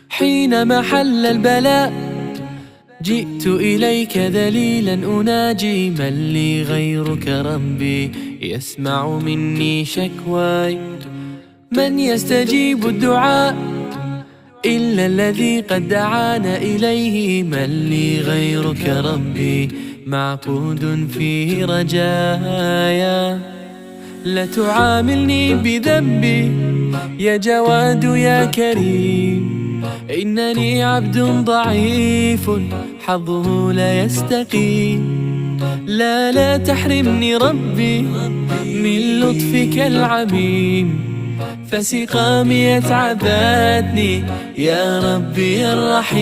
حينما حل البلاء جئت إليك ذليلا أناجي، من لي غيرك ربي يسمع مني شكواي؟ من يستجيب الدعاء إلا الذي قد دعانا إليه؟ من لي غيرك ربي معقود فيه رجايا؟ لا تعاملني بذنبي يا جواد يا كريم، إنني عبد ضعيف حظه لا يستقيم. لا تحرمني ربي من لطفك العميم، فسقامي أتعبتني يا ربي الرحيم.